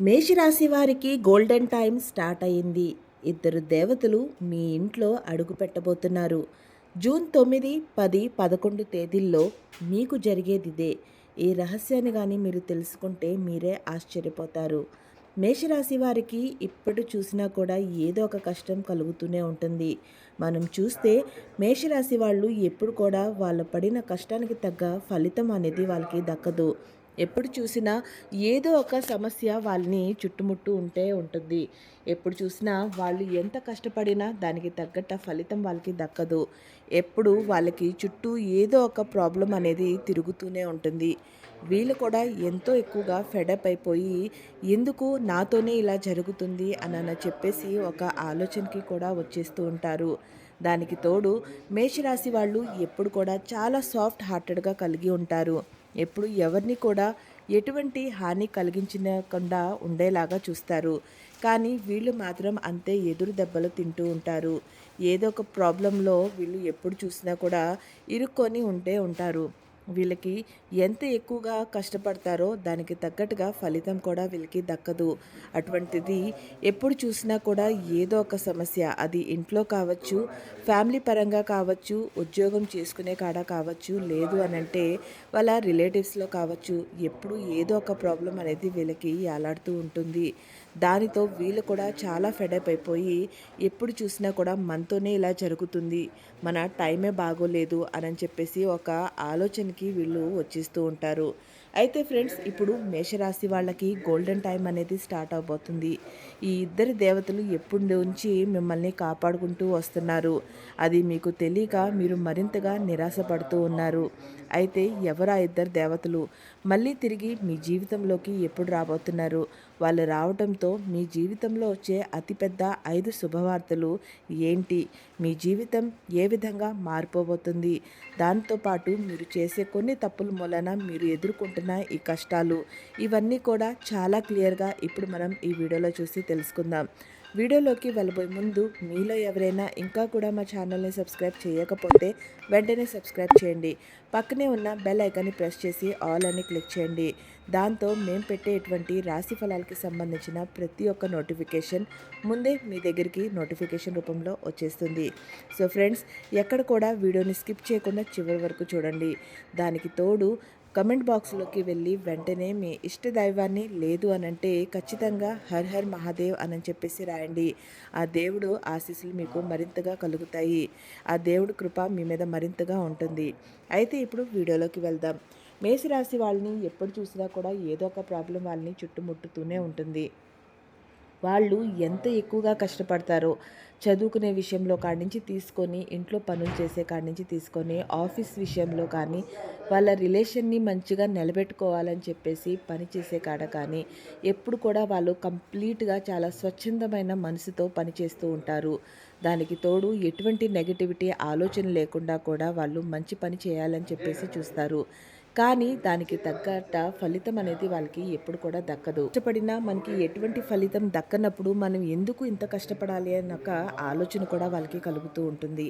మేషరాశి వారికి golden time start అయింది. ఇద్దరు దేవతలు మీ ఇంట్లో అడుగు పెట్టబోతున్నారు. జూన్ 9, 10, 11 తేదీల్లో మీకు జరిగేదిదే. ఈ రహస్యాన్ని కానీ మీరు తెలుసుకుంటే మీరే ఆశ్చర్యపోతారు. మేషరాశి వారికి ఇప్పుడు చూసినా కూడా ఏదో ఒక కష్టం కలుగుతూనే ఉంటుంది. మనం చూస్తే మేషరాశి వాళ్ళు ఎప్పుడు కూడా వాళ్ళు పడిన కష్టానికి తగ్గ ఫలితం అనేది వాళ్ళకి దక్కదు. ఎప్పుడు చూసినా ఏదో ఒక సమస్య వాళ్ళని చుట్టుముట్టు ఉంటే ఉంటుంది. ఎప్పుడు చూసినా వాళ్ళు ఎంత కష్టపడినా దానికి తగ్గట్ట ఫలితం వాళ్ళకి దక్కదు. ఎప్పుడు వాళ్ళకి చుట్టూ ఏదో ఒక ప్రాబ్లం అనేది తిరుగుతూనే ఉంటుంది. వీళ్ళు కూడా ఎంతో ఎక్కువగా ఫెడప్ అయిపోయి ఎందుకు నాతోనే ఇలా జరుగుతుంది అని చెప్పేసి ఒక ఆలోచనకి కూడా వచ్చేస్తూ ఉంటారు. దానికి తోడు మేషరాశి వాళ్ళు ఎప్పుడు కూడా చాలా సాఫ్ట్ హార్టెడ్గా కలిగి ఉంటారు. ఎప్పుడు ఎవరిని కూడా ఎటువంటి హాని కలిగించకుండా ఉండేలాగా చూస్తారు. కానీ వీళ్ళు మాత్రం అంతే ఎదురు దెబ్బలు తింటూ ఉంటారు. ఏదో ఒక ప్రాబ్లంలో వీళ్ళు ఎప్పుడు చూసినా కూడా ఇరుక్కొని ఉంటారు. వీళ్ళకి ఎంత ఎక్కువగా కష్టపడతారో దానికి తగ్గట్టుగా ఫలితం కూడా వీళ్ళకి దక్కదు. అటువంటిది ఎప్పుడు చూసినా కూడా ఏదో ఒక సమస్య, అది ఇంట్లో కావచ్చు, ఫ్యామిలీ పరంగా కావచ్చు, ఉద్యోగం చేసుకునే కాడ కావచ్చు, లేదు అనంటే వాళ్ళ రిలేటివ్స్లో కావచ్చు, ఎప్పుడు ఏదో ఒక ప్రాబ్లం అనేది వీళ్ళకి యాలాడుతూ ఉంటుంది. దానితో వీళ్ళు కూడా చాలా ఫెడప్ అయిపోయి ఎప్పుడు చూసినా కూడా మనతోనే ఇలా జరుగుతుంది, మన టైమే బాగోలేదు అని చెప్పేసి ఒక ఆలోచనకి వీళ్ళు వచ్చేస్తూ ఉంటారు. అయితే ఫ్రెండ్స్, ఇప్పుడు మేషరాశి వాళ్ళకి గోల్డెన్ టైం అనేది స్టార్ట్ అవబోతుంది. ఈ ఇద్దరు దేవతలు ఎప్పటి నుంచి మిమ్మల్ని కాపాడుకుంటూ వస్తున్నారు. అది మీకు తెలియక మీరు మరింతగా నిరాశపడుతూ ఉన్నారు. అయితే ఎవరు ఆ ఇద్దరు దేవతలు? మళ్ళీ తిరిగి మీ జీవితంలోకి ఎప్పుడు రాబోతున్నారు? వాళ్ళు రావడంతో మీ జీవితంలో వచ్చే అతిపెద్ద 5 శుభవార్తలు ఏంటి? మీ జీవితం ఏ విధంగా మారిపోబోతుంది? దాంతోపాటు మీరు చేసే కొన్ని తప్పుల మూలన మీరు ఎదుర్కొంటున్న ఈ కష్టాలు, ఇవన్నీ కూడా చాలా క్లియర్గా ఇప్పుడు మనం ఈ వీడియోలో చూసి తెలుసుకుందాం. వీడియోలోకి వెళ్ళబోయే ముందు మీలో ఎవరైనా ఇంకా కూడా మా ఛానల్ని సబ్స్క్రైబ్ చేయకపోతే వెంటనే సబ్స్క్రైబ్ చేయండి. పక్కనే ఉన్న బెల్ ఐకాన్ని ప్రెస్ చేసి ఆల్ అని క్లిక్ చేయండి. దాంతో మేము పెట్టేటువంటి రాశి ఫలాలకి సంబంధించిన ప్రతి ఒక్క నోటిఫికేషన్ ముందే మీ దగ్గరికి నోటిఫికేషన్ రూపంలో వచ్చేస్తుంది. సో ఫ్రెండ్స్, ఎక్కడ కూడా వీడియోని స్కిప్ చేయకుండా చివరి వరకు చూడండి. దానికి తోడు కమెంట్ బాక్స్లోకి వెళ్ళి వెంటనే మీ ఇష్ట దైవాన్ని, లేదు అనంటే ఖచ్చితంగా హర్ హర్ మహాదేవ్ అని చెప్పేసి రాయండి. ఆ దేవుడు ఆశీస్సులు మీకు మరింతగా కలుగుతాయి. ఆ దేవుడు కృప మీ మీద మరింతగా ఉంటుంది. అయితే ఇప్పుడు వీడియోలోకి వెళ్దాం. మేషరాశి వాళ్ళని ఎప్పుడు చూసినా కూడా ఏదో ఒక ప్రాబ్లం వాళ్ళని చుట్టుముట్టుతూనే ఉంటుంది. వాళ్ళు ఎంత ఎక్కువగా కష్టపడతారో, చదువుకునే విషయంలో కాడి నుంచి తీసుకొని, ఇంట్లో పనులు చేసే కాడి నుంచి తీసుకొని, ఆఫీస్ విషయంలో కానీ, వాళ్ళ రిలేషన్ని మంచిగా నిలబెట్టుకోవాలని చెప్పేసి పని చేసే కాడ కానీ, ఎప్పుడు కూడా వాళ్ళు కంప్లీట్గా చాలా స్వచ్ఛందమైన మనసుతో పనిచేస్తూ ఉంటారు. దానికి తోడు ఎటువంటి నెగటివిటీ ఆలోచన లేకుండా కూడా వాళ్ళు మంచి పని చేయాలని చెప్పేసి చూస్తారు. కానీ దానికి తగ్గట్ట ఫలితం అనేది వాళ్ళకి ఎప్పుడు కూడా దక్కదు. కష్టపడినా మనకి ఎటువంటి ఫలితం దక్కనప్పుడు మనం ఎందుకు ఇంత కష్టపడాలి అన్న ఒక ఆలోచన కూడా వాళ్ళకి కలుగుతూ ఉంటుంది.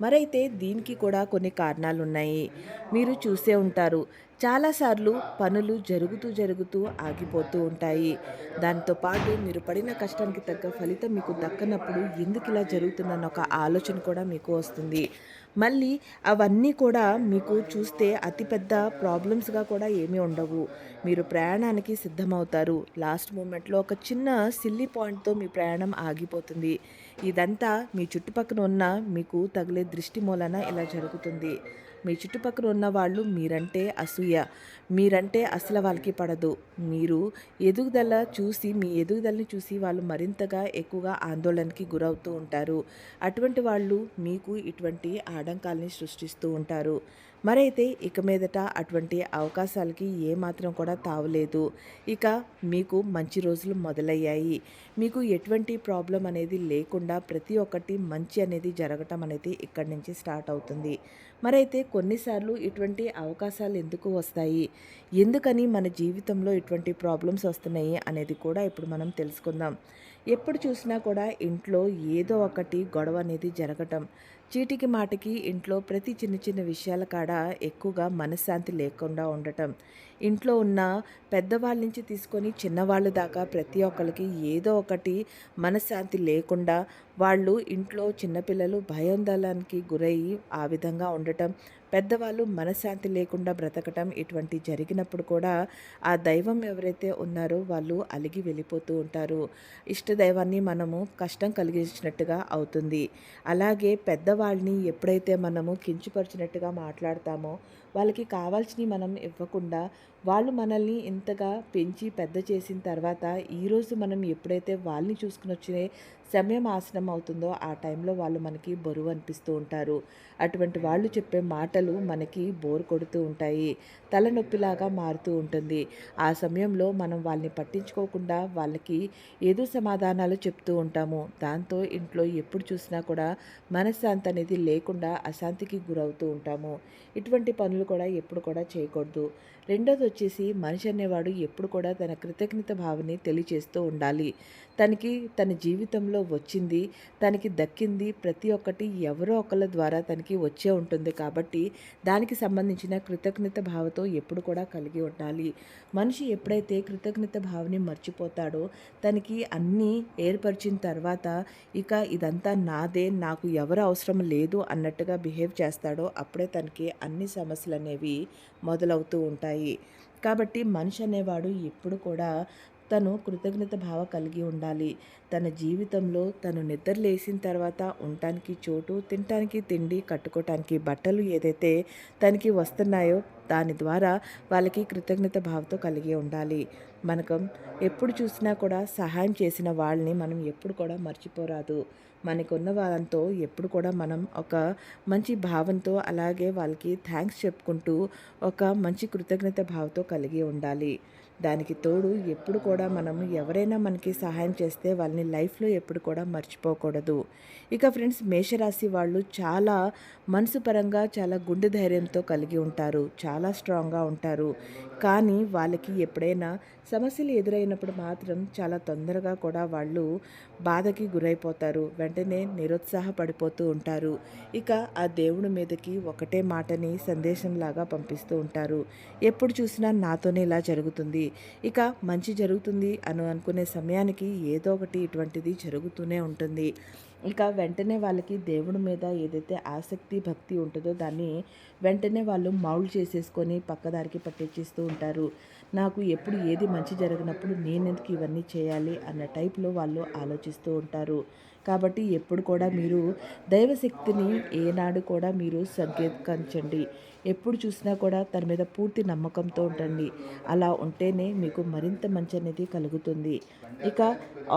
మరైతే దీనికి కూడా కొన్ని కారణాలు ఉన్నాయి. మీరు చూసే ఉంటారు, చాలాసార్లు పనులు జరుగుతూ ఆగిపోతూ ఉంటాయి. దాంతో పాటు మీరు పడిన కష్టానికి తగ్గ ఫలితం మీకు దక్కనప్పుడు ఎందుకు ఇలా జరుగుతుందన్న ఒక ఆలోచన కూడా మీకు వస్తుంది. మళ్ళీ అవన్నీ కూడా మీకు చూస్తే అతిపెద్ద ప్రాబ్లమ్స్గా కూడా ఏమీ ఉండవు. మీరు ప్రయాణానికి సిద్ధమవుతారు. లాస్ట్ మూమెంట్లో ఒక చిన్న సిల్లీ పాయింట్తో మీ ప్రయాణం ఆగిపోతుంది. ఇదంతా మీ చుట్టుపక్కన ఉన్న మీకు తగిలే దృష్టి మూలన ఇలా జరుగుతుంది. మీ చుట్టుపక్కల ఉన్న వాళ్ళు మీరంటే అసూయ, మీరంటే అసలు వాళ్ళకి పడదు. మీరు ఎదుగుదల చూసి, మీ ఎదుగుదలని చూసి వాళ్ళు మరింతగా ఎక్కువగా ఆందోళనకి గురవుతూ ఉంటారు. అటువంటి వాళ్ళు మీకు ఇటువంటి ఆటంకాలని సృష్టిస్తూ ఉంటారు. మరైతే ఇక మీదట అటువంటి అవకాశాలకి ఏమాత్రం కూడా తావులేదు. ఇక మీకు మంచి రోజులు మొదలయ్యాయి. మీకు ఎటువంటి ప్రాబ్లం అనేది లేకుండా ప్రతి ఒక్కటి మంచి అనేది జరగటం అనేది ఇక్కడి నుంచి స్టార్ట్ అవుతుంది. మరైతే కొన్నిసార్లు ఇటువంటి అవకాశాలు ఎందుకు వస్తాయి, ఎందుకని మన జీవితంలో ఇటువంటి ప్రాబ్లమ్స్ వస్తున్నాయి అనేది కూడా ఇప్పుడు మనం తెలుసుకుందాం. ఎప్పుడు చూసినా కూడా ఇంట్లో ఏదో ఒకటి గొడవ అనేది జరగటం, చీటికి మాటికి ఇంట్లో ప్రతి చిన్న చిన్న విషయాల కాడ ఎక్కువగా మనశ్శాంతి లేకుండా ఉండటం, ఇంట్లో ఉన్న పెద్దవాళ్ళ నుంచి తీసుకొని చిన్నవాళ్ళ దాకా ప్రతి ఒక్కరికి ఏదో ఒకటి మనశ్శాంతి లేకుండా వాళ్ళు ఇంట్లో చిన్నపిల్లలు భయాందోళనకి గురయ్యి ఆ విధంగా ఉండటం, పెద్దవాళ్ళు మనశ్శాంతి లేకుండా బ్రతకటం ఇటువంటి జరిగినప్పుడు కూడా ఆ దైవం ఎవరైతే ఉన్నారో వాళ్ళు అలిగి వెళ్ళిపోతూ ఉంటారు. ఇష్టదైవాన్ని మనము కష్టం కలిగించినట్టుగా అవుతుంది. అలాగే పెద్దవాళ్ళని ఎప్పుడైతే మనము కించపరిచినట్టుగా మాట్లాడతామో వాళ్ళకి కావాల్సినవి మనం ఇవ్వకుండా వాళ్ళు మనల్ని ఇంతగా పెంచి పెద్ద చేసిన తర్వాత ఈరోజు మనం ఎప్పుడైతే వాళ్ళని చూసుకుని వచ్చే సమయం ఆసనం అవుతుందో ఆ టైంలో వాళ్ళు మనకి బరువు అనిపిస్తూ ఉంటారు. అటువంటి వాళ్ళు చెప్పే మాటలు మనకి బోర్ కొడుతూ ఉంటాయి, తలనొప్పిలాగా మారుతూ ఉంటుంది. ఆ సమయంలో మనం వాళ్ళని పట్టించుకోకుండా వాళ్ళకి ఏదో సమాధానాలు చెప్తూ ఉంటాము. దాంతో ఇంట్లో ఎప్పుడు చూసినా కూడా మనశ్శాంతి అనేది లేకుండా అశాంతికి గురవుతూ ఉంటాము. ఇటువంటి పనులు కూడా ఎప్పుడు కూడా చేయకూడదు. రెండోది వచ్చేసి మనిషి అనేవాడు ఎప్పుడు కూడా తన కృతజ్ఞత భావని తెలియచేస్తూ ఉండాలి. తన జీవితంలో వచ్చింది, తనకి దక్కింది ప్రతి ఒక్కటి ఎవరో ఒకళ్ళ ద్వారా తనకి వచ్చే ఉంటుంది కాబట్టి దానికి సంబంధించిన కృతజ్ఞత భావతో ఎప్పుడు కూడా కలిగి ఉండాలి. మనిషి ఎప్పుడైతే కృతజ్ఞత భావని మర్చిపోతాడో తనకి అన్నీ ఏర్పరిచిన తర్వాత ఇక ఇదంతా నాదే, నాకు ఎవరు అవసరం లేదు అన్నట్టుగా బిహేవ్ చేస్తాడో అప్పుడే తనకి అన్ని సమస్యలు అనేవి మొదలవుతూ ఉంటాయి. కాబట్టి మనిషి అనేవాడు ఎప్పుడు కూడా తను కృతజ్ఞత భావం కలిగి ఉండాలి. తన జీవితంలో తను నిద్ర లేసిన తర్వాత ఉండటానికి చోటు, తినటానికి తిండి, కట్టుకోవటానికి బట్టలు ఏదైతే తనకి వస్తున్నాయో దాని ద్వారా వాళ్ళకి కృతజ్ఞత భావంతో కలిగి ఉండాలి. మనకు ఎప్పుడు చూసినా కూడా సహాయం చేసిన వాళ్ళని మనం ఎప్పుడు కూడా మర్చిపోరాదు. మనకున్న వాళ్ళంతో ఎప్పుడు కూడా మనం ఒక మంచి భావంతో అలాగే వాళ్ళకి థ్యాంక్స్ చెప్పుకుంటూ ఒక మంచి కృతజ్ఞత భావంతో కలిగి ఉండాలి. దానికి తోడు ఎప్పుడు కూడా మనం ఎవరైనా మనకి సహాయం చేస్తే వాళ్ళని లైఫ్లో ఎప్పుడు కూడా మర్చిపోకూడదు. ఇక ఫ్రెండ్స్, మేషరాశి వాళ్ళు చాలా మనసు పరంగా చాలా గుండె ధైర్యంతో కలిగి ఉంటారు, చాలా స్ట్రాంగ్గా ఉంటారు. కానీ వాళ్ళకి ఎప్పుడైనా సమస్యలు ఎదురైనప్పుడు మాత్రం చాలా తొందరగా కూడా వాళ్ళు బాధకి గురైపోతారు, వెంటనే నిరుత్సాహపడిపోతూ ఉంటారు. ఇక ఆ దేవుడి మీదకి ఒకటే మాటని సందేశంలాగా పంపిస్తూ ఉంటారు. ఎప్పుడు చూసినా నాతోనే ఇలా జరుగుతుంది, ఇక మంచి జరుగుతుంది అని అనుకునే సమయానికి ఏదో ఒకటి ఇటువంటిది జరుగుతూనే ఉంటుంది. ఇక వెంటనే వాళ్ళకి దేవుడి మీద ఏదైతే ఆసక్తి భక్తి ఉంటుందో దాన్ని వెంటనే వాళ్ళు మౌల్డ్ చేసేసుకొని పక్కదారికి పట్టించేస్తూ ఉంటారు. నాకు ఎప్పుడు ఏది మంచి జరిగినప్పుడు నేనెందుకు ఇవన్నీ చేయాలి అన్న టైప్లో వాళ్ళు ఆలోచిస్తూ ఉంటారు. కాబట్టి ఎప్పుడు కూడా మీరు దైవశక్తిని ఏనాడు కూడా మీరు సంకేతించండి. ఎప్పుడు చూసినా కూడా తన మీద పూర్తి నమ్మకంతో ఉండండి. అలా ఉంటేనే మీకు మరింత మంచి అనేది కలుగుతుంది. ఇక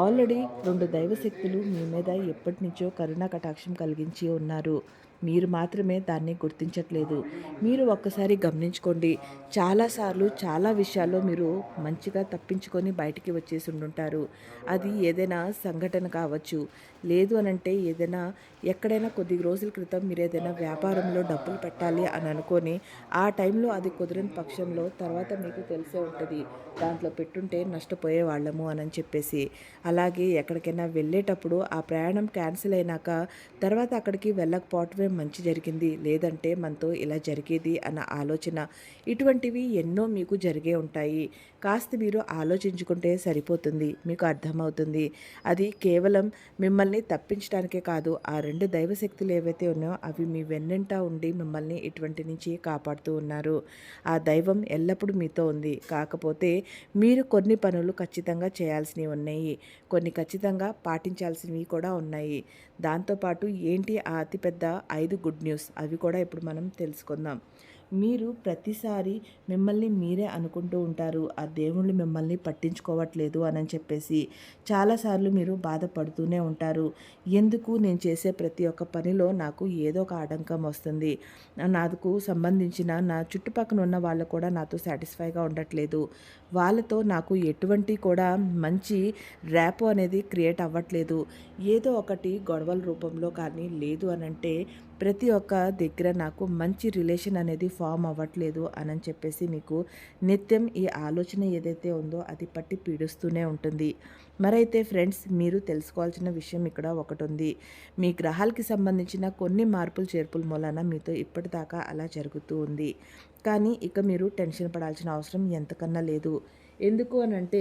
ఆల్రెడీ 2 దైవశక్తులు మీ మీద ఎప్పటి నుంచో కరుణా కటాక్షం కలిగించి ఉన్నారు. మీరు మాత్రమే దాన్ని గుర్తించట్లేదు. మీరు ఒక్కసారి గమనించుకోండి. చాలాసార్లు చాలా విషయాల్లో మీరు మంచిగా తప్పించుకొని బయటికి వచ్చేసి ఉండుంటారు. అది ఏదైనా సంఘటన కావచ్చు, లేదు అనంటే ఏదైనా ఎక్కడైనా కొద్ది రోజుల క్రితం మీరు ఏదైనా వ్యాపారంలో డబ్బులు పెట్టాలి అని అనుకొని ఆ టైంలో అది కుదరని పక్షంలో తర్వాత మీకు తెలిసే ఉంటుంది దాంట్లో పెట్టుంటే నష్టపోయేవాళ్ళము అని చెప్పేసి. అలాగే ఎక్కడికైనా వెళ్ళేటప్పుడు ఆ ప్రయాణం క్యాన్సిల్ అయినాక తర్వాత అక్కడికి వెళ్ళకపోవటమే మంచి జరిగింది, లేదంటే మనతో ఇలా జరిగేది అన్న ఆలోచన, ఇటువంటివి ఎన్నో మీకు జరిగే ఉంటాయి. కాస్త మీరు ఆలోచించుకుంటే సరిపోతుంది, మీకు అర్థమవుతుంది. అది కేవలం మిమ్మల్ని తప్పించడానికే కాదు, ఆ 2 దైవశక్తులు ఏవైతే ఉన్నాయో అవి మీ వెన్నంట ఉండి మిమ్మల్ని ఇటువంటి నుంచి కాపాడుతూ ఉన్నారు. ఆ దైవం ఎల్లప్పుడూ మీతో ఉంది. కాకపోతే మీరు కొన్ని పనులు ఖచ్చితంగా చేయాల్సినవి ఉన్నాయి, కొన్ని ఖచ్చితంగా పాటించాల్సినవి కూడా ఉన్నాయి. దాంతోపాటు ఏంటి ఆ అతిపెద్ద 5 గుడ్ న్యూస్ అవి కూడా ఇప్పుడు మనం తెలుసుకుందాం. మీరు ప్రతిసారి మిమ్మల్ని మీరే అనుకుంటూ ఉంటారు, ఆ దేవుళ్ళు మిమ్మల్ని పట్టించుకోవట్లేదు అని చెప్పేసి. చాలాసార్లు మీరు బాధపడుతూనే ఉంటారు. ఎందుకు నేను చేసే ప్రతి ఒక్క పనిలో నాకు ఏదో ఒక ఆటంకం వస్తుంది, నాకు సంబంధించిన నా చుట్టుపక్కల ఉన్న వాళ్ళు కూడా నాతో సాటిస్ఫైగా ఉండట్లేదు, వాళ్ళతో నాకు ఎటువంటి కూడా మంచి ర్యాపో అనేది క్రియేట్ అవ్వట్లేదు, ఏదో ఒకటి గొడవల రూపంలో కానీ లేదు అనంటే ప్రతి ఒక్క దగ్గర నాకు మంచి రిలేషన్ అనేది ఫామ్ అవ్వట్లేదు అని చెప్పేసి మీకు నిత్యం ఈ ఆలోచన ఏదైతే ఉందో అది పట్టి పీడిస్తూనే ఉంటుంది. మరైతే ఫ్రెండ్స్, మీరు తెలుసుకోవాల్సిన విషయం ఇక్కడ ఒకటి ఉంది. మీ గ్రహాలకి సంబంధించిన కొన్ని మార్పులు చేర్పుల మూలాన మీతో ఇప్పటిదాకా అలా జరుగుతూ ఉంది. కానీ ఇక మీరు టెన్షన్ పడాల్సిన అవసరం ఎంతకన్నా లేదు. ఎందుకు అనంటే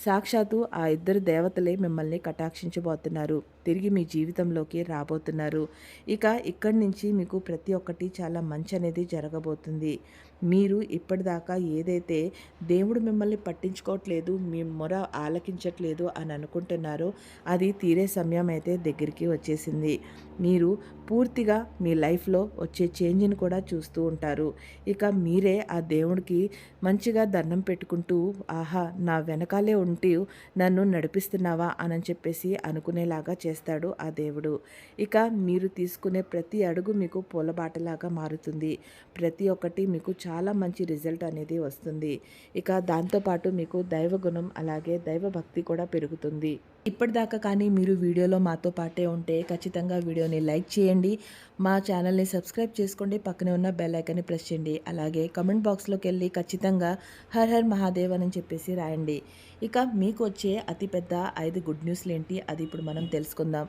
సాక్షాత్తు ఆ ఇద్దరు దేవతలే మిమ్మల్ని కటాక్షించబోతున్నారు. తిరిగి మీ జీవితంలోకి రాబోతున్నారు. ఇక ఇక్కడి నుంచి మీకు ప్రతి ఒక్కటి చాలా మంచి అనేది జరగబోతుంది. మీరు ఇప్పటిదాకా ఏదైతే దేవుడు మిమ్మల్ని పట్టించుకోవట్లేదు, మీ మొర ఆలకించట్లేదు అని అనుకుంటున్నారో అది తీరే సమయం అయితే దగ్గరికి వచ్చేసింది. మీరు పూర్తిగా మీ లైఫ్‌లో వచ్చే చేంజ్‌ని కూడా చూస్తూ ఉంటారు. ఇక మీరే ఆ దేవుడికి మంచిగా దండం పెట్టుకుంటూ, ఆహా! నా వెనకాలే ఉంటూ నన్ను నడిపిస్తున్నావా అని చెప్పేసి అనుకునేలాగా చేస్తాడు ఆ దేవుడు. ఇక మీరు తీసుకునే ప్రతి అడుగు మీకు పూలబాటలాగా మారుతుంది. ప్రతి ఒక్కటి మీకు చాలా మంచి రిజల్ట్ అనేది వస్తుంది. ఇక దాంతోపాటు మీకు దైవగుణం అలాగే దైవభక్తి కూడా పెరుగుతుంది. ఇప్పటిదాకా కానీ మీరు వీడియోలో మాతో పాటే ఉంటే ఖచ్చితంగా వీడియోని లైక్ చేయండి. మా ఛానల్ని సబ్స్క్రైబ్ చేసుకోండి. పక్కనే ఉన్న బెల్ ఐకాన్ని ప్రెస్ చేయండి. అలాగే కమెంట్ బాక్స్లోకి వెళ్ళి ఖచ్చితంగా హర్ హర్ మహాదేవ్ అని చెప్పేసి రాయండి. ఇక మీకు వచ్చే అతిపెద్ద 5 గుడ్ న్యూస్లు ఏంటి అది ఇప్పుడు మనం తెలుసుకుందాం.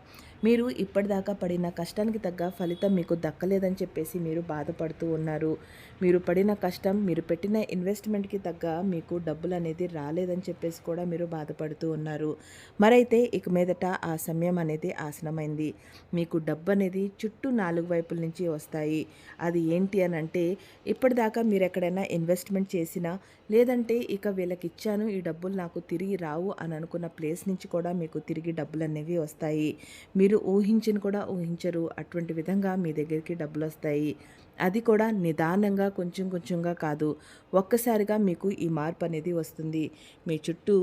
మీరు ఇప్పటిదాకా పడిన కష్టానికి తగ్గ ఫలితం మీకు దక్కలేదని చెప్పేసి మీరు బాధపడుతూ ఉన్నారు. మీరు పడిన కష్టం, మీరు పెట్టిన ఇన్వెస్ట్మెంట్కి తగ్గ మీకు డబ్బులు అనేది రాలేదని చెప్పేసి కూడా మీరు బాధపడుతూ ఉన్నారు. మరైతే ఇక మీదట ఆ సమయం అనేది ఆసనమైంది. మీకు డబ్బు అనేది చుట్టూ 4 వైపుల నుంచి వస్తాయి. అది ఏంటి అని అంటే ఇప్పటిదాకా మీరు ఎక్కడైనా ఇన్వెస్ట్మెంట్ చేసినా లేదంటే ఇక వీళ్ళకి ఇచ్చాను ఈ డబ్బులు నాకు తిరిగి రావు అని అనుకున్న ప్లేస్ నుంచి కూడా మీకు తిరిగి డబ్బులు అనేవి వస్తాయి. మీరు ఊహించని కూడా ఊహించరు అటువంటి విధంగా మీ దగ్గరికి డబ్బులు వస్తాయి. అది కూడా నిదానంగా కొంచెం కొంచెంగా కాదు, ఒక్కసారిగా మీకు ఈ మార్పు అనేది వస్తుంది. మీ చుట్టూ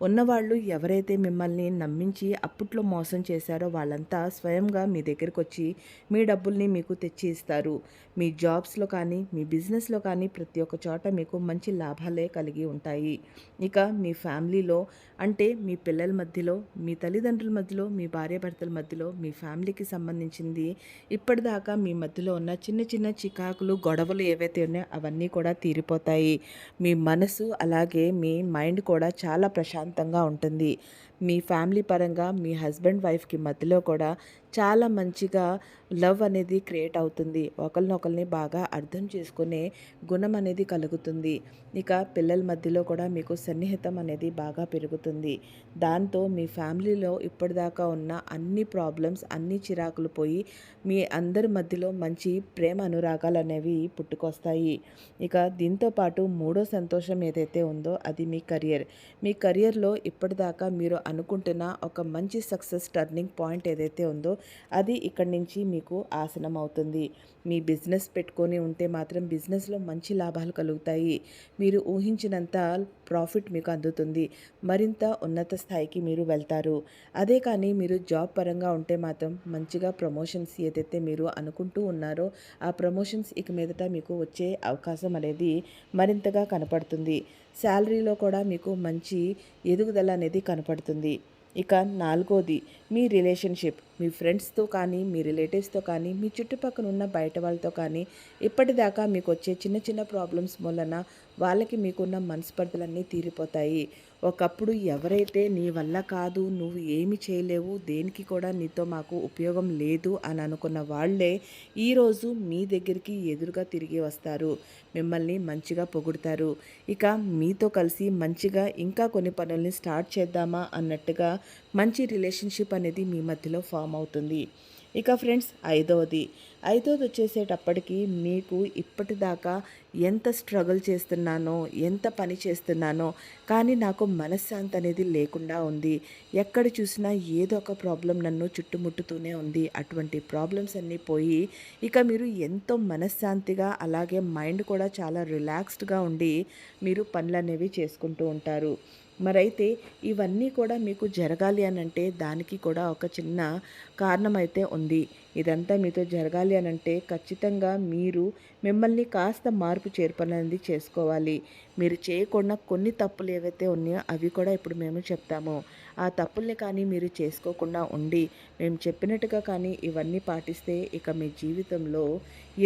ఉన్నవాళ్ళు ఎవరైతే మిమ్మల్ని నమ్మించి అప్పట్లో మోసం చేశారో వాళ్ళంతా స్వయంగా మీ దగ్గరికి వచ్చి మీ డబ్బుల్ని మీకు తెచ్చి ఇస్తారు. మీ జాబ్స్లో కానీ మీ బిజినెస్లో కానీ ప్రతి ఒక్క చోట మీకు మంచి లాభాలే కలిగి ఉంటాయి. ఇక మీ ఫ్యామిలీలో అంటే మీ పిల్లల మధ్యలో, మీ తల్లిదండ్రుల మధ్యలో, మీ భార్యాభర్తల మధ్యలో, మీ ఫ్యామిలీకి సంబంధించింది ఇప్పటిదాకా మీ మధ్యలో ఉన్న చిన్న చిన్న చికాకులు, గొడవలు ఏవైతే ఉన్నాయో అవన్నీ కూడా తీరిపోతాయి. మీ మనసు అలాగే మీ మైండ్ కూడా చాలా ప్రశాంతంగా ఉంటుంది. మీ ఫ్యామిలీ పరంగా మీ హస్బెండ్ వైఫ్కి మధ్యలో కూడా చాలా మంచిగా లవ్ అనేది క్రియేట్ అవుతుంది. ఒకరినొకరిని బాగా అర్థం చేసుకునే గుణం అనేది కలుగుతుంది. ఇక పిల్లల మధ్యలో కూడా మీకు సన్నిహితం అనేది బాగా పెరుగుతుంది. దాంతో మీ ఫ్యామిలీలో ఇప్పటిదాకా ఉన్న అన్ని ప్రాబ్లమ్స్, అన్ని చిరాకులు పోయి మీ అందరి మధ్యలో మంచి ప్రేమ అనురాగాలు అనేవి పుట్టుకొస్తాయి. ఇక దీంతో పాటు మూడో సంతోషం ఏదైతే ఉందో అది మీ కెరియర్. మీ కెరియర్లో ఇప్పటిదాకా మీరు అనుకుంటున్న ఒక మంచి సక్సెస్ టర్నింగ్ పాయింట్ ఏదైతే ఉందో అది ఇక్కడి నుంచి మీకు ఆసనం అవుతుంది. మీ బిజినెస్ పెట్టుకొని ఉంటే మాత్రం బిజినెస్లో మంచి లాభాలు కలుగుతాయి. మీరు ఊహించినంత ప్రాఫిట్ మీకు అందుతుంది. మరింత ఉన్నత స్థాయికి మీరు వెళ్తారు. అదే కానీ మీరు జాబ్ పరంగా ఉంటే మాత్రం మంచిగా ప్రమోషన్స్ ఏదైతే మీరు అనుకుంటూ ఉన్నారో ఆ ప్రమోషన్స్ ఇక మీదట మీకు వచ్చే అవకాశం అనేది మరింతగా కనపడుతుంది. శాలరీలో కూడా మీకు మంచి ఎదుగుదల అనేది కనపడుతుంది. ఇక నాలుగోది మీ రిలేషన్షిప్. మీ ఫ్రెండ్స్తో కానీ, మీ రిలేటివ్స్తో కానీ, మీ చుట్టుపక్కల ఉన్న బయట వాళ్ళతో కానీ ఇప్పటిదాకా మీకు వచ్చే చిన్న చిన్న ప్రాబ్లమ్స్ వలన వాళ్ళకి మీకున్న మనస్పర్ధలన్నీ తీరిపోతాయి. ఒకప్పుడు ఎవరైతే నీ వల్ల కాదు, నువ్వు ఏమి చేయలేవు, దేనికి కూడా నీతో మాకు ఉపయోగం లేదు అని అనుకున్న వాళ్ళే ఈరోజు మీ దగ్గరికి ఎదురుగా తిరిగి వస్తారు. మిమ్మల్ని మంచిగా పొగుడుతారు. ఇక మీతో కలిసి మంచిగా ఇంకా కొన్ని పనుల్ని స్టార్ట్ చేద్దామా అన్నట్టుగా మంచి రిలేషన్షిప్ అనేది మీ మధ్యలో ఫామ్ అవుతుంది. ఇక ఫ్రెండ్స్ ఐదవది వచ్చేసేటప్పటికి మీకు ఇప్పటిదాకా ఎంత స్ట్రగుల్ చేస్తున్నానో, ఎంత పని చేస్తున్నానో కానీ నాకు మనశ్శాంతి అనేది లేకుండా ఉంది. ఎక్కడ చూసినా ఏదో ఒక ప్రాబ్లం నన్ను చుట్టుముట్టుతూనే ఉంది. అటువంటి ప్రాబ్లమ్స్ అన్నీ పోయి ఇక మీరు ఎంతో మనశ్శాంతిగా అలాగే మైండ్ కూడా చాలా రిలాక్స్డ్గా ఉండి మీరు పనులనేవి చేసుకుంటూ ఉంటారు. మరైతే ఇవన్నీ కూడా మీకు జరగాలి అనంటే దానికి కూడా ఒక చిన్న కారణం అయితే ఉంది. ఇదంతా మీతో జరగాలి అనంటే ఖచ్చితంగా మీరు మిమ్మల్ని కాస్త మార్పు చేర్పులనేది చేసుకోవాలి. మీరు చేయకుండా కొన్ని తప్పులు ఏవైతే ఉన్నాయో అవి కూడా ఇప్పుడు మేము చెప్తాము. ఆ తప్పుల్ని కానీ మీరు చేసుకోకుండా ఉండి మేము చెప్పినట్టుగా కానీ ఇవన్నీ పాటిస్తే ఇక మీ జీవితంలో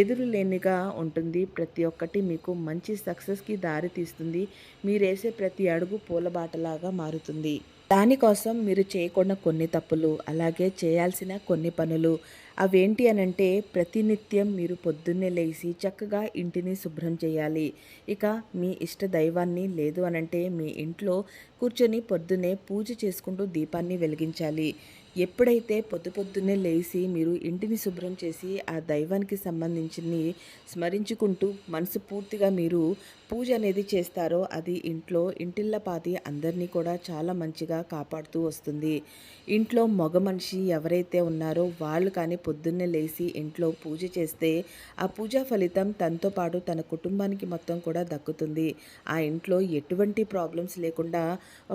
ఎదురులేనిగా ఉంటుంది. ప్రతి ఒక్కటి మీకు మంచి సక్సెస్కి దారి తీస్తుంది. మీరేసే ప్రతి అడుగు పూలబాటలాగా మారుతుంది. దానికోసం మీరు చేయకుండా కొన్ని తప్పులు, అలాగే చేయాల్సిన కొన్ని పనులు, అవేంటి అనంటే ప్రతినిత్యం మీరు పొద్దున్నే లేచి చక్కగా ఇంటిని శుభ్రం చేయాలి. ఇక మీ ఇష్ట దైవాన్ని లేదు అనంటే మీ ఇంట్లో కూర్చొని పొద్దున్నే పూజ చేసుకుంటూ దీపాన్ని వెలిగించాలి. ఎప్పుడైతే పొద్దున్నే లేచి మీరు ఇంటిని శుభ్రం చేసి ఆ దైవానికి సంబంధించినవి స్మరించుకుంటూ మనసు పూర్తిగా మీరు పూజ అనేది చేస్తారో అది ఇంటిల్లపాది అందరినీ కూడా చాలా మంచిగా కాపాడుతూ వస్తుంది. ఇంట్లో మగ మనిషి ఎవరైతే ఉన్నారో వాళ్ళు కానీ పొద్దున్నే లేచి ఇంట్లో పూజ చేస్తే ఆ పూజా ఫలితం తనతో పాటు తన కుటుంబానికి మొత్తం కూడా దక్కుతుంది. ఆ ఇంట్లో ఎటువంటి ప్రాబ్లమ్స్ లేకుండా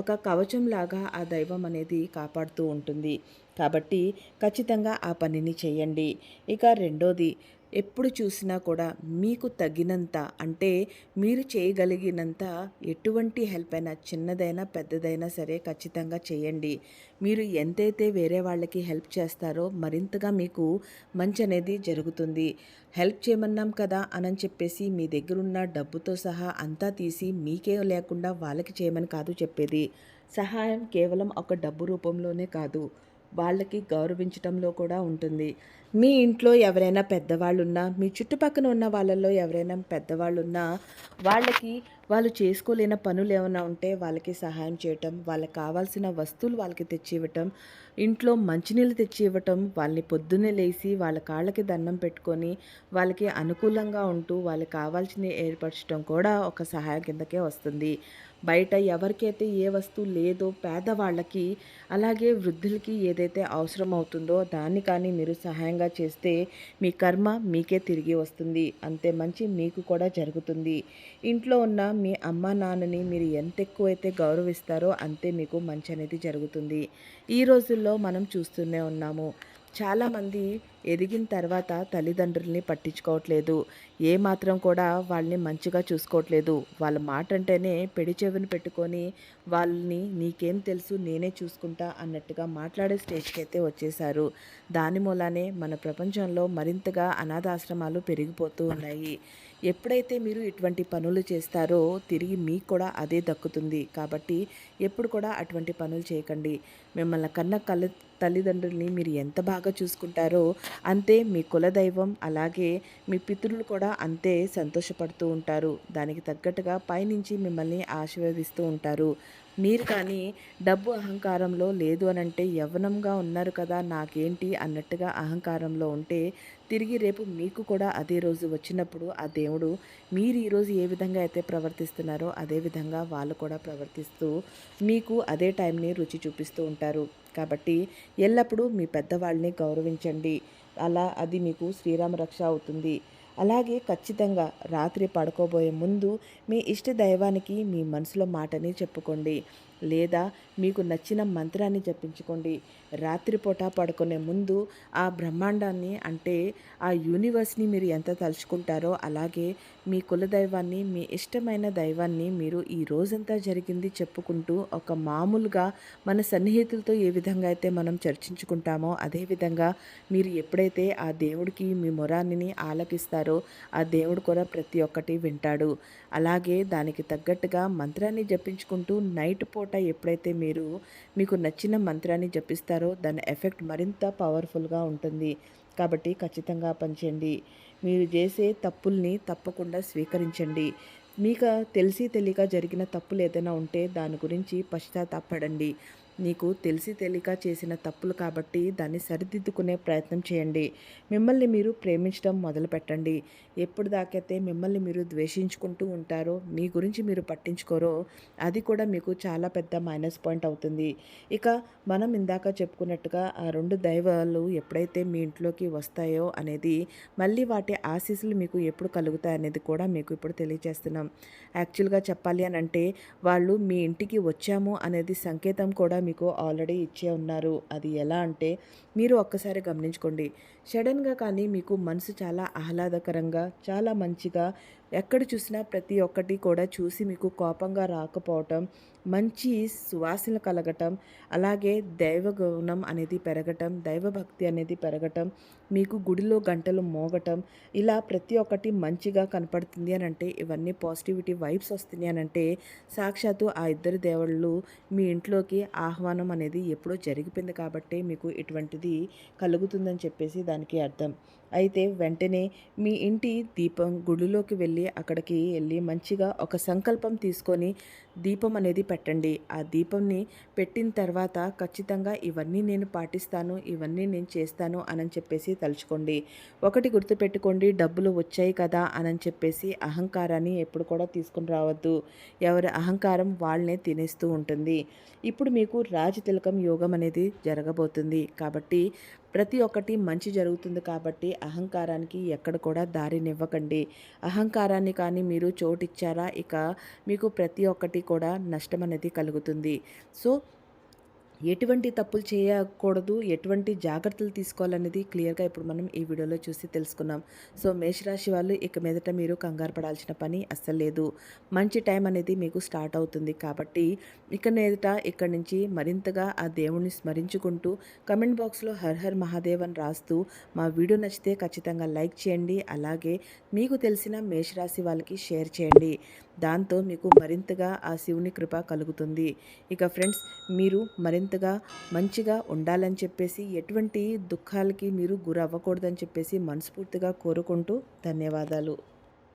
ఒక కవచంలాగా ఆ దైవం అనేది కాపాడుతూ ఉంటుంది. కాబట్టి ఖచ్చితంగా ఆ పనిని చేయండి. ఇక రెండోది, ఎప్పుడు చూసినా కూడా మీకు తగినంత అంటే మీరు చేయగలిగినంత ఎటువంటి హెల్ప్ అయినా చిన్నదైనా పెద్దదైనా సరే ఖచ్చితంగా చేయండి. మీరు ఎంతైతే వేరే వాళ్ళకి హెల్ప్ చేస్తారో మరింతగా మీకు మంచి అనేది జరుగుతుంది. హెల్ప్ చేయమన్నాం కదా అని చెప్పేసి మీ దగ్గరున్న డబ్బుతో సహా అంతా తీసి మీకే లేకుండా వాళ్ళకి చేయమని కాదు చెప్పేది. సహాయం కేవలం ఒక డబ్బు రూపంలోనే కాదు, వాళ్ళకి గౌరవించటంలో కూడా ఉంటుంది. మీ ఇంట్లో ఎవరైనా పెద్దవాళ్ళున్నా, మీ చుట్టుపక్కన ఉన్న వాళ్ళల్లో ఎవరైనా పెద్దవాళ్ళున్నా, వాళ్ళకి వాళ్ళు చేసుకోలేని పనులు ఏమైనా ఉంటే వాళ్ళకి సహాయం చేయటం, వాళ్ళకి కావాల్సిన వస్తువులు వాళ్ళకి తెచ్చి ఇవ్వటం, ఇంట్లో మంచినీళ్ళు తెచ్చి ఇవ్వటం, వాళ్ళని పొద్దున్నే లేసి వాళ్ళ కాళ్ళకి దండం పెట్టుకొని వాళ్ళకి అనుకూలంగా ఉంటూ వాళ్ళకి కావాల్సినవి ఏర్పరచడం కూడా ఒక సహాయం కిందకే వస్తుంది. బయట ఎవరికైతే ఏ వస్తువు లేదో పేదవాళ్ళకి అలాగే వృద్ధులకి ఏదైతే అవసరం అవుతుందో దాన్ని కానీ మీరు సహాయంగా చేస్తే మీ కర్మ మీకే తిరిగి వస్తుంది. అంతే మంచి మీకు కూడా జరుగుతుంది. ఇంట్లో ఉన్న మీ అమ్మ నాన్నని మీరు ఎంత ఎక్కువైతే గౌరవిస్తారో అంతే మీకు మంచి అనేది జరుగుతుంది. ఈ రోజుల్లో మనం చూస్తూనే ఉన్నాము. చాలామంది ఎదిగిన తర్వాత తల్లిదండ్రుల్ని పట్టించుకోవట్లేదు. ఏ మాత్రం కూడా వాళ్ళని మంచిగా చూసుకోవట్లేదు. వాళ్ళ మాట అంటేనే పెడి చెవిని పెట్టుకొని వాళ్ళని నీకేం తెలుసు నేనే చూసుకుంటా అన్నట్టుగా మాట్లాడే స్టేజ్కి అయితే వచ్చేసారు. దాని మూలానే మన ప్రపంచంలో మరింతగా అనాథాశ్రమాలు పెరిగిపోతూ ఉన్నాయి. ఎప్పుడైతే మీరు ఇటువంటి పనులు చేస్తారో తిరిగి మీకు కూడా అదే దక్కుతుంది. కాబట్టి ఎప్పుడు కూడా అటువంటి పనులు చేయకండి. మిమ్మల్ని కన్న తల్లిదండ్రుల్ని మీరు ఎంత బాగా చూసుకుంటారో అంతే మీ కులదైవం అలాగే మీ పితరులు కూడా అంతే సంతోషపడుతూ ఉంటారు. దానికి తగ్గట్టుగా పైనుంచి మిమ్మల్ని ఆశీర్వదిస్తూ ఉంటారు. మీరు కానీ డబ్బు అహంకారంలో లేదు అనంటే యవ్వనంగా ఉన్నారు కదా నాకేంటి అన్నట్టుగా అహంకారంలో ఉంటే తిరిగి రేపు మీకు కూడా అదే రోజు వచ్చినప్పుడు ఆ దేవుడు మీరు ఈరోజు ఏ విధంగా అయితే ప్రవర్తిస్తున్నారో అదే విధంగా వాళ్ళు కూడా ప్రవర్తిస్తూ మీకు అదే టైంని రుచి చూపిస్తూ ఉంటారు. కాబట్టి ఎల్లప్పుడూ మీ పెద్దవాళ్ళని గౌరవించండి. అలా అది మీకు శ్రీరామ రక్ష అవుతుంది. అలాగే ఖచ్చితంగా రాత్రి పడుకోబోయే ముందు మీ ఇష్ట దైవానికి మీ మనసులో మాటని చెప్పుకోండి. లేదా మీకు నచ్చిన మంత్రాన్ని జపించుకోండి. రాత్రిపూట పడుకునే ముందు ఆ బ్రహ్మాండాన్ని అంటే ఆ యూనివర్స్ని మీరు ఎంత తలుచుకుంటారో అలాగే మీ కులదైవాన్ని మీ ఇష్టమైన దైవాన్ని మీరు ఈ రోజంతా జరిగింది చెప్పుకుంటూ ఒక మామూలుగా మన సన్నిహితులతో ఏ విధంగా అయితే మనం చర్చించుకుంటామో అదేవిధంగా మీరు ఎప్పుడైతే ఆ దేవుడికి మీ మొరాన్ని ఆలకిస్తారో ఆ దేవుడు కూడా ప్రతి ఒక్కటి వింటాడు. అలాగే దానికి తగ్గట్టుగా మంత్రాన్ని జపించుకుంటూ నైట్ పూట ఎప్పుడైతే మీరు మీకు నచ్చిన మంత్రాన్ని జపిస్తారో దాని ఎఫెక్ట్ మరింత పవర్ఫుల్గా ఉంటుంది. కాబట్టి ఖచ్చితంగా పనిచేయండి. మీరు చేసే తప్పుల్ని తప్పకుండా స్వీకరించండి. మీకు తెలిసి తెలియక జరిగిన తప్పులు ఏదైనా ఉంటే దాని గురించి పశ్చాత్తాపపడండి. నీకు తెలిసి తెలియక చేసిన తప్పులు కాబట్టి దాన్ని సరిదిద్దుకునే ప్రయత్నం చేయండి. మిమ్మల్ని మీరు ప్రేమించడం మొదలుపెట్టండి. ఎప్పుడు దాకైతే మిమ్మల్ని మీరు ద్వేషించుకుంటూ ఉంటారో మీ గురించి మీరు పట్టించుకోరో అది కూడా మీకు చాలా పెద్ద మైనస్ పాయింట్ అవుతుంది. ఇక మనం ఇందాక చెప్పుకున్నట్టుగా ఆ 2 దైవాలు ఎప్పుడైతే మీ ఇంట్లోకి వస్తాయో అనేది మళ్ళీ వాటి ఆశీస్సులు మీకు ఎప్పుడు కలుగుతాయనేది కూడా మీకు ఇప్పుడు తెలియజేస్తున్నాం. యాక్చువల్గా చెప్పాలి అని అంటే వాళ్ళు మీ ఇంటికి వచ్చాము అనేది సంకేతం కూడా మీకు ఆల్రెడీ ఇచ్చే ఉన్నారు. అది ఎలా అంటే మీరు ఒక్కసారి గమనించుకోండి. సడన్గా కానీ మీకు మనసు చాలా ఆహ్లాదకరంగా చాలా మంచిగా ఎక్కడ చూసినా ప్రతి ఒక్కటి కూడా చూసి మీకు కోపంగా రాకపోవటం, మంచి సువాసన కలగటం, అలాగే దైవ గుణం అనేది పెరగటం, దైవభక్తి అనేది పెరగటం, మీకు గుడిలో గంటలు మోగటం, ఇలా ప్రతి ఒక్కటి మంచిగా కనపడుతుంది అని అంటే, ఇవన్నీ పాజిటివిటీ వైబ్స్ వస్తున్నాయి అని అంటే, సాక్షాత్తు ఆ ఇద్దరు దేవుళ్ళు మీ ఇంట్లోకి ఆహ్వానం అనేది ఎప్పుడో జరిగిపోయింది కాబట్టి మీకు ఇటువంటిది కలుగుతుందని చెప్పేసి దానికి అర్థం. అయితే వెంటనే మీ ఇంటి దీపం గుడిలోకి వెళ్ళి అక్కడికి వెళ్ళి మంచిగా ఒక సంకల్పం తీసుకొని దీపం అనేది పెట్టండి. ఆ దీపంని పెట్టిన తర్వాత ఖచ్చితంగా ఇవన్నీ నేను పాటిస్తాను, ఇవన్నీ నేను చేస్తాను అని చెప్పేసి తలుచుకోండి. ఒకటి గుర్తుపెట్టుకోండి, డబ్బులు వచ్చాయి కదా అని చెప్పేసి అహంకారాన్ని ఎప్పుడు కూడా తీసుకుని రావద్దు. ఎవరి అహంకారం వాళ్ళనే తినేస్తూ ఉంటుంది. ఇప్పుడు మీకు రాజతిలకం యోగం అనేది జరగబోతుంది కాబట్టి ప్రతి ఒక్కటి మంచి జరుగుతుంది కాబట్టి అహంకారానికి ఎక్కడ కూడా దారినివ్వకండి. అహంకారాన్ని కానీ మీరు చోటిచ్చారా ఇక మీకు ప్రతి ఒక్కటి కూడా నష్టం అనేది కలుగుతుంది. సో ఎటువంటి తప్పులు చేయకూడదు, ఎటువంటి జాగ్రత్తలు తీసుకోవాలనేది క్లియర్గా ఇప్పుడు మనం ఈ వీడియోలో చూసి తెలుసుకున్నాం. సో మేషరాశి వాళ్ళు ఇక మీదట మీరు కంగారు పడాల్సిన పని అస్సలు లేదు. మంచి టైం అనేది మీకు స్టార్ట్ అవుతుంది కాబట్టి ఇక మీదట ఇక్కడి నుంచి మరింతగా ఆ దేవుణ్ణి స్మరించుకుంటూ కమెంట్ బాక్స్లో హర్ హర్ మహాదేవ్ అని రాస్తూ మా వీడియో నచ్చితే ఖచ్చితంగా లైక్ చేయండి. అలాగే మీకు తెలిసిన మేషరాశి వాళ్ళకి షేర్ చేయండి. దాంతో మీకు మరింతగా ఆ శివుని కృప కలుగుతుంది. ఇక ఫ్రెండ్స్, మీరు మరింతగా మంచిగా ఉండాలని చెప్పేసి ఎటువంటి దుఃఖాలకి మీరు గురవ్వకూడదని చెప్పేసి మనస్ఫూర్తిగా కోరుకుంటూ ధన్యవాదాలు.